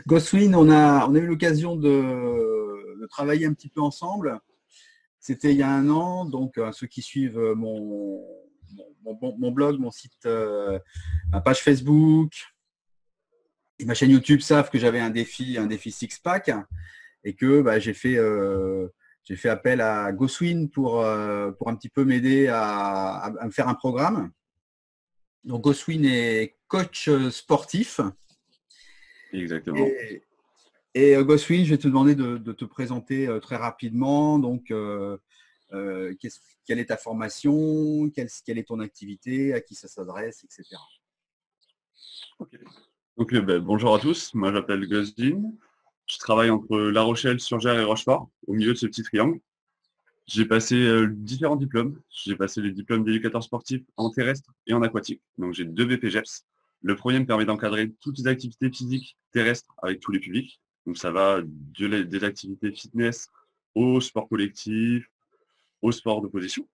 Goswin, on a eu l'occasion de travailler un petit peu ensemble. C'était il y a un an, donc ceux qui suivent mon blog, mon site, ma page Facebook et ma chaîne YouTube savent que j'avais un défi six-pack et que j'ai fait appel à Goswin pour un petit peu m'aider à me faire un programme. Donc Goswin est coach sportif. Exactement. Et Goswin, je vais te demander de te présenter très rapidement. Donc, quelle est ta formation, quelle est ton activité, à qui ça s'adresse, etc. Okay. Donc, bonjour à tous. Moi, j'appelle Gosdin. Je travaille entre La Rochelle, Surgères et Rochefort, au milieu de ce petit triangle. J'ai passé différents diplômes. J'ai passé les diplômes d'éducateur sportif en terrestre et en aquatique. Donc, j'ai 2 BPGEPS. Le premier me permet d'encadrer toutes les activités physiques terrestres avec tous les publics. Donc, ça va des activités fitness au sport collectif, au sport de position.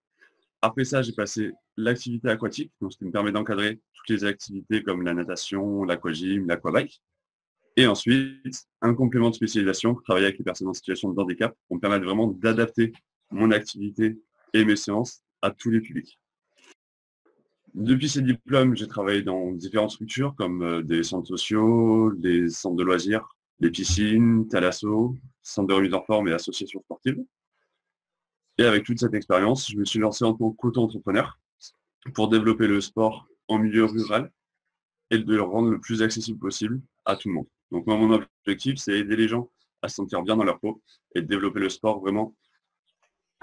Après ça, j'ai passé l'activité aquatique, donc ce qui me permet d'encadrer toutes les activités comme la natation, l'aquagym, l'aquabike. Et ensuite, un complément de spécialisation pour travailler avec les personnes en situation de handicap pour me permettre vraiment d'adapter mon activité et mes séances à tous les publics. Depuis ces diplômes, j'ai travaillé dans différentes structures comme des centres sociaux, des centres de loisirs, des piscines, thalasso, centres de remise en forme et associations sportives. Et avec toute cette expérience, je me suis lancé en tant qu'auto-entrepreneur pour développer le sport en milieu rural et de le rendre le plus accessible possible à tout le monde. Donc moi, mon objectif, c'est aider les gens à se sentir bien dans leur peau et de développer le sport vraiment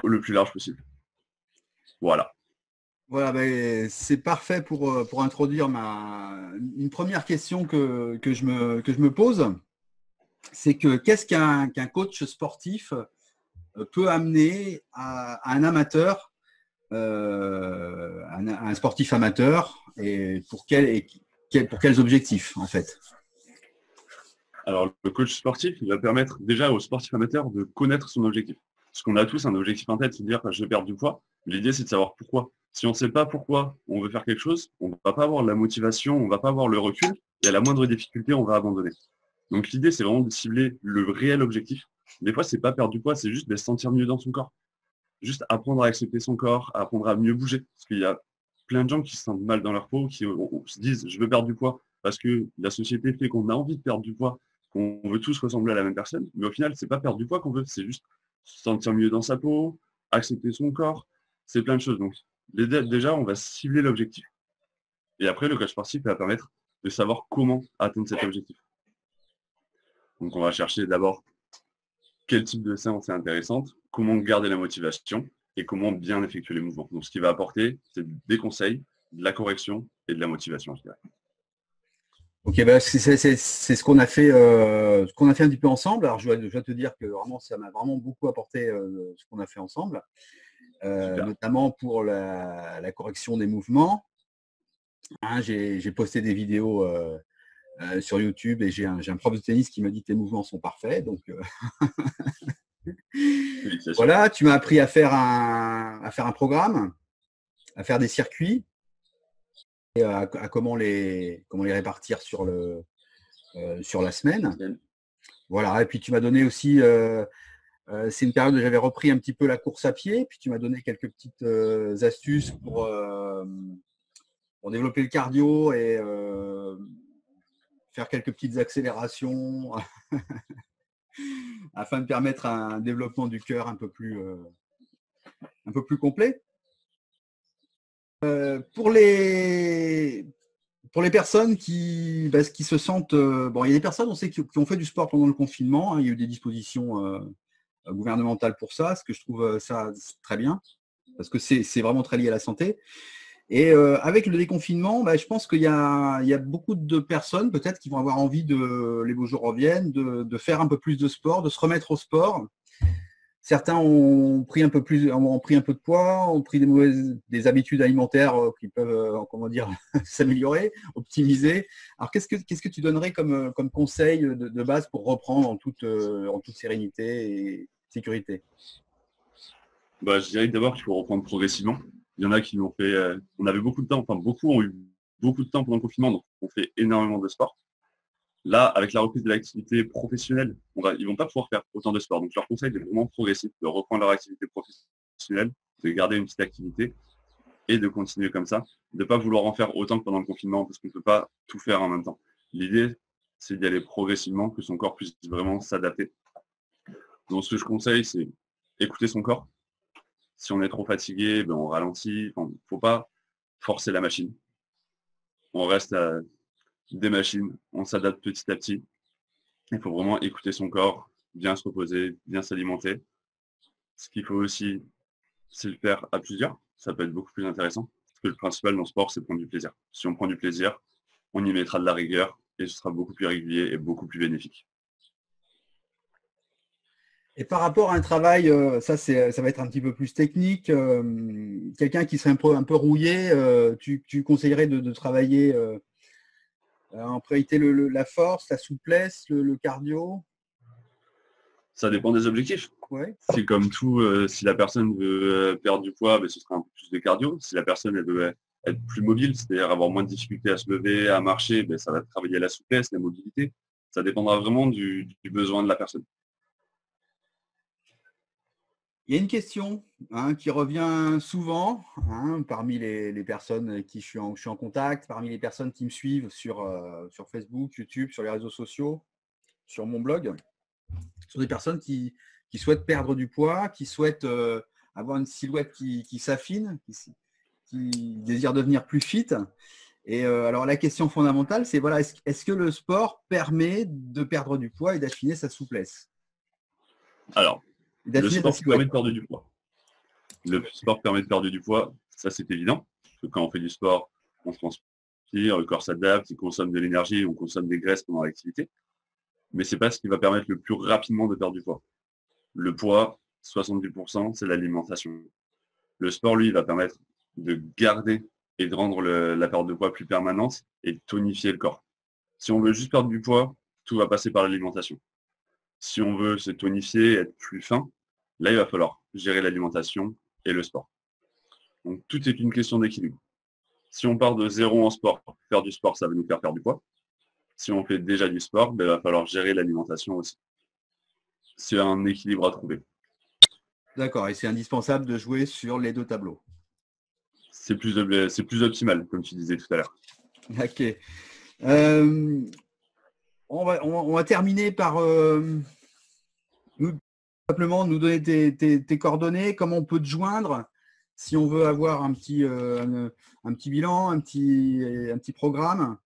le plus large possible. Voilà. Voilà, ben, c'est parfait pour introduire une première question que je me pose. C'est que qu'est-ce qu'un coach sportif peut amener à un amateur, un sportif amateur, et pour quels objectifs, en fait? Alors, le coach sportif, il va permettre déjà aux sportifs amateurs de connaître son objectif. Parce qu'on a tous un objectif en tête, c'est de dire je veux perdre du poids. L'idée, c'est de savoir pourquoi. Si on ne sait pas pourquoi on veut faire quelque chose, on ne va pas avoir la motivation, on ne va pas avoir le recul, et à la moindre difficulté, on va abandonner. Donc l'idée, c'est vraiment de cibler le réel objectif. Des fois, c'est pas perdre du poids, c'est juste de se sentir mieux dans son corps. Juste apprendre à accepter son corps, apprendre à mieux bouger. Parce qu'il y a plein de gens qui se sentent mal dans leur peau, qui se disent je veux perdre du poids parce que la société fait qu'on a envie de perdre du poids, qu'on veut tous ressembler à la même personne. Mais au final, c'est pas perdre du poids qu'on veut, c'est juste se sentir mieux dans sa peau, accepter son corps. C'est plein de choses. Donc déjà, on va cibler l'objectif. Et après, le coach sportif va permettre de savoir comment atteindre cet objectif. Donc on va chercher d'abord quel type de séance est intéressante, comment garder la motivation et comment bien effectuer les mouvements. Donc, ce qui va apporter, c'est des conseils, de la correction et de la motivation, je dirais. Ok, bah, c'est ce qu'on a fait, un petit peu ensemble. Alors, je dois te dire que vraiment, ça m'a vraiment beaucoup apporté ce qu'on a fait ensemble, Super. notamment pour la correction des mouvements. Hein, j'ai posté des vidéos sur YouTube et j'ai un prof de tennis qui m'a dit que tes mouvements sont parfaits. Donc, Félicitations. voilà, tu m'as appris à faire un programme, à faire des circuits et à comment les répartir sur la semaine. Voilà, et puis tu m'as donné aussi, c'est une période où j'avais repris un petit peu la course à pied, puis tu m'as donné quelques petites astuces pour développer le cardio et faire quelques petites accélérations afin de permettre un développement du cœur un peu plus complet. Pour les personnes qui se sentent, bon, il y a des personnes, on sait, qui ont fait du sport pendant le confinement, hein, il y a eu des dispositions gouvernementales pour ça, ce que je trouve ça très bien, parce que c'est vraiment très lié à la santé. Et avec le déconfinement, je pense qu'il y a beaucoup de personnes peut-être qui vont avoir envie les beaux jours reviennent, de faire un peu plus de sport, de se remettre au sport. Certains ont pris un peu de poids, ont pris des habitudes alimentaires qui peuvent, comment dire, s'améliorer, optimiser. Alors, qu'est-ce que tu donnerais comme conseil de base pour reprendre en toute sérénité et sécurité? Je dirais d'abord qu'il faut reprendre progressivement. Il y en a qui l'ont fait, on avait beaucoup de temps, enfin beaucoup ont eu beaucoup de temps pendant le confinement, donc on fait énormément de sport. Là, avec la reprise de l'activité professionnelle, ils vont pas pouvoir faire autant de sport. Donc, leur conseil est vraiment progressif, de reprendre leur activité professionnelle, de garder une petite activité et de continuer comme ça, de ne pas vouloir en faire autant que pendant le confinement parce qu'on ne peut pas tout faire en même temps. L'idée, c'est d'y aller progressivement, que son corps puisse vraiment s'adapter. Donc, ce que je conseille, c'est écouter son corps. Si on est trop fatigué, ben, on ralentit. Il ne faut pas forcer la machine. On reste à des machines, on s'adapte petit à petit. Il faut vraiment écouter son corps, bien se reposer, bien s'alimenter. Ce qu'il faut aussi, c'est le faire à plusieurs. Ça peut être beaucoup plus intéressant. Parce que le principal dans le sport, c'est prendre du plaisir. Si on prend du plaisir, on y mettra de la rigueur et ce sera beaucoup plus régulier et beaucoup plus bénéfique. Et par rapport à un travail, ça va être un petit peu plus technique. Quelqu'un qui serait un peu rouillé, tu conseillerais de travailler en priorité la force, la souplesse, le cardio? Ça dépend des objectifs. Ouais. C'est comme tout, si la personne veut perdre du poids, ben, ce sera un peu plus de cardio. Si la personne elle veut être plus mobile, c'est-à-dire avoir moins de difficultés à se lever, à marcher, ben, ça va travailler la souplesse, la mobilité. Ça dépendra vraiment du besoin de la personne. Il y a une question qui revient souvent parmi les personnes avec qui je suis en contact, parmi les personnes qui me suivent sur Facebook, YouTube, sur les réseaux sociaux, sur mon blog. Ce sont des personnes qui souhaitent perdre du poids, qui souhaitent avoir une silhouette qui s'affine, qui désirent devenir plus fit. Et alors la question fondamentale, c'est voilà, est-ce que le sport permet de perdre du poids et d'affiner sa souplesse? Alors, le D'affiner sa sport permet silhouette. de perdre du poids. Le sport permet de perdre du poids, ça c'est évident. Parce que quand on fait du sport, on transpire, le corps s'adapte, il consomme de l'énergie, on consomme des graisses pendant l'activité. Mais ce n'est pas ce qui va permettre le plus rapidement de perdre du poids. Le poids, 70%, c'est l'alimentation. Le sport, lui, va permettre de garder et de rendre la perte de poids plus permanente et de tonifier le corps. Si on veut juste perdre du poids, tout va passer par l'alimentation. Si on veut se tonifier, être plus fin, là, il va falloir gérer l'alimentation et le sport. Donc, tout est une question d'équilibre. Si on part de zéro en sport, faire du sport, ça va nous faire perdre du poids. Si on fait déjà du sport, ben, il va falloir gérer l'alimentation aussi. C'est un équilibre à trouver. D'accord, et c'est indispensable de jouer sur les deux tableaux. C'est plus optimal, comme tu disais tout à l'heure. Ok. On va terminer par simplement nous donner tes coordonnées, comment on peut te joindre si on veut avoir un petit bilan, un petit programme.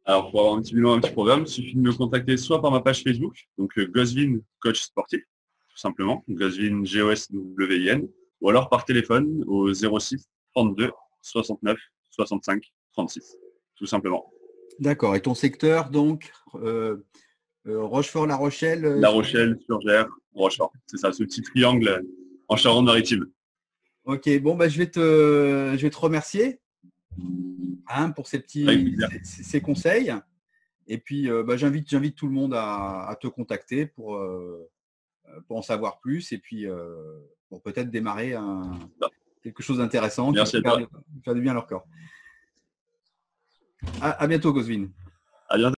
Alors, pour avoir un petit bilan, un petit programme, il suffit de me contacter soit par ma page Facebook, donc Goswin, coach sportif, tout simplement, Goswin, Goswin, ou alors par téléphone au 06 32 69 65 36, tout simplement. D'accord. Et ton secteur, donc, Rochefort-La Rochelle La Rochelle, Surgères, Rochefort. C'est ça, ce petit triangle en Charente-Maritime. Ok, bon, bah, je vais te remercier pour ces conseils. Et puis, bah, j'invite tout le monde à te contacter pour en savoir plus et puis pour peut-être démarrer quelque chose d'intéressant qui Merci à va toi. faire du bien à leur corps. À bientôt, Goswin. À bientôt.